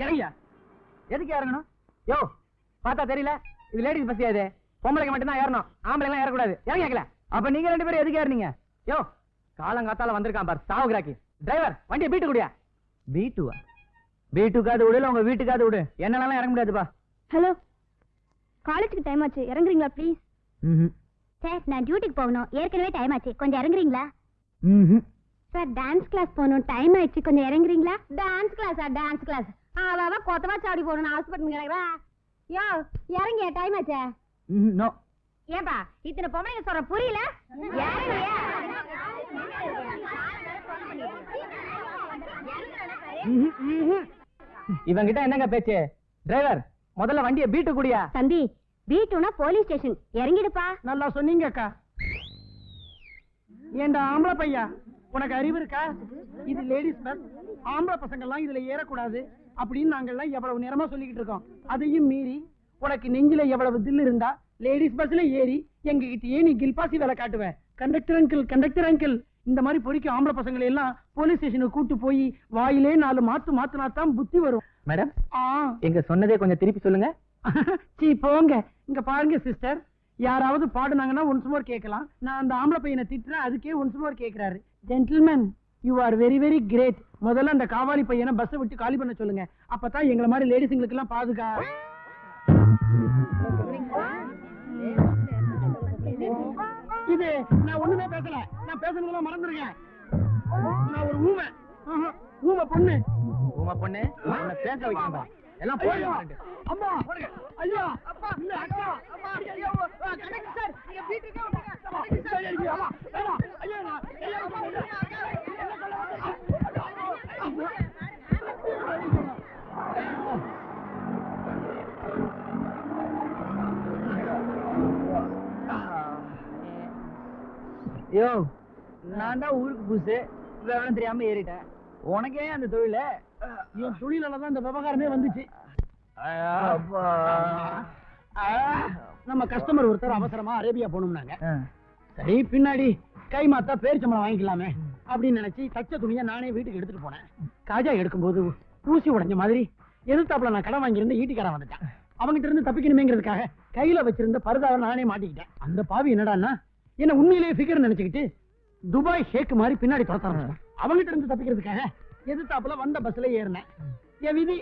இறங்கியா? எதுக்கு இறங்கணும்? யோ பார்த்தா தெரியல, இது லேடிஸ் பஸ். அது பொம்பளைக்கு மட்டும்தான் ஏறணும், ஆம்பளை எல்லாம் ஏறக்கூடாது. இறங்கிக்கல. அப்ப நீங்க 2 பேரும் எதுக்கு ஏறீங்க? யோ காலங்காத்தால வந்திருக்கான் பார் சாவுகிராக்கி. டிரைவர் வண்டியை பீட்டு குடியா. பீட்டுவா? பீட்டுக்காது விடு, உங்க வீட்டுக்காது விடு, என்னால இறங்க முடியாதுப்பா. ஹலோ, காலேஜுக்கு டைம் ஆச்சு, இறங்குறீங்களா ப்ளீஸ்? சார், நான் டியூட்டிக்கு போகணும், ஏற்கனவே டைம் ஆச்சு, கொஞ்சம் இறங்குறீங்களா? சார், டான்ஸ் கிளாஸ் போகணும், டைம் ஆயிடுச்சு, கொஞ்சம் இறங்குறீங்களா? டான்ஸ் கிளாஸா? டான்ஸ் கிளாஸ் அவ கொத்தவா சாடி போகணும், ஹாஸ்பிட்டல் கிடக்குறா. யோ இறங்கிய, டைம் ஆச்சே. நோ. ஏன்பா இத்தனை பொம்பளைங்க சொல்ற புரியல? இவங்கிட்ட என்னங்க பேச்சு? டிரைவர் முதல்ல வண்டியை பீட்டு குடியா. தம்பி, பீட்டுனா போலீஸ் ஸ்டேஷன், இறங்கிடுப்பா. நல்லா சொன்னீங்க அக்கா. ஏண்டா ஆம்பளை பையா, உனக்கு அறிவு இருக்கா? இது லேடிஸ் பஸ், ஆம்பளை பசங்க எல்லாம் இதுல ஏறக்கூடாது அப்படின்னு நாங்கெல்லாம் எவ்வளவு நேரமா சொல்லிக்கிட்டு இருக்கோம். அதையும் மீறி உனக்கு நெஞ்சில எவ்வளவு தில் இருந்தா லேடிஸ் பஸ்ல ஏறி எங்க கிட்டயே நீ கில்பாசி வேலை காட்டுவேன். கண்டக்டர் அங்கிள், கண்டக்டர் அங்கிள், இந்த மாதிரி பொறிக்க ஆம்பளை பசங்களை எல்லாம் போலீஸ் ஸ்டேஷனுக்கு கூட்டு போய் வாயிலே 4 மாத்துனா தான் புத்தி வரும். மேடம், எங்க சொன்னதே கொஞ்சம் திருப்பி சொல்லுங்க. சீ போங்க. இங்க பாருங்க சிஸ்டர், யாராவது பாடுனாங்கன்னா ஒன்ஸ் மோர் கேட்கலாம். நான் அந்த ஆம்பளை பையனை திட்டுறேன், அதுக்கே ஒன்ஸ் மோர் கேட்கிறாரு. Gentleman, you are very very great. முதல்ல அந்த காவாலி பையனை பஸ் விட்டு காலி பண்ண சொல்லுங்க. அப்பதான் எங்களை மாதிரி லேடிஸுங்களுக்கு எல்லாம் பாதுகா. இது நான் ஒண்ணுமே பேசல, நான் பேசுனதெல்லாம் மறந்துருக்கேன். நான் ஒரு ஊமை பொண்ணு. ஊமை பொண்ணு உன்னை பேச வைக்கணும். எல்லாம் போடுங்க. அம்மா, ஐயா, அப்பா, இல்ல அக்கா, அம்மா, ஐயோ, கண்டக்டர் சார், நீங்க வீட்டுக்கே வந்துருங்க. கண்டக்டர் சார், அம்மா, வேணாம், ஐயா, எல்லாரும் போங்க. என்ன சொல்ல வந்தீங்க? யோ, நான் தான் ஊருக்கு புதுசு, விவரம் தெரியாம ஏறிட்டேன். உனக்கே அந்த தொழில, என் தொழிலாலதான் இந்த விவகாரமே வந்துச்சு. நம்ம கஸ்டமர் ஒருத்தர் அவசரமா அரேபியா போகணும்னாங்க. சரி, பின்னாடி கை மாத்தா பேரிச்சம்பளம் வாங்கிக்கலாமே அப்படின்னு நினைச்சு தச்ச துணியை நானே வீட்டுக்கு எடுத்துட்டு போனேன். காஜா எடுக்கும்போது ஊசி உடைஞ்ச மாதிரி எதிர்த்தாப்புல நான் கடன் வாங்கியிருந்த ஈட்டிக்காரன் வந்துட்டான். அவங்கிட்ட இருந்து தப்பிக்கணுமேங்கிறதுக்காக கையில வச்சிருந்த பருதாவை நானே மாட்டிக்கிட்டேன். அந்த பாவி என்னடான்னா என்ன உண்மையிலேயே ஃபிகர் நினைச்சுக்கிட்டு துபாய் ஷேக் மாதிரி பின்னாடி துரத்த ஆரம்பிச்சான். அவங்கிட்ட இருந்து தப்பிக்கிறதுக்காக எதிர்த்தாப்புல வந்த பஸ்ல ஏறினேன். என் விதி,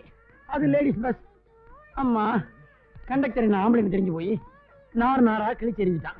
அது லேடிஸ் பஸ். அம்மா, கண்டக்டர் என்ன ஆம்பளைன்னு தெரிஞ்சு போய் நாரா கிழிச்சு எரிஞ்சிட்டான்.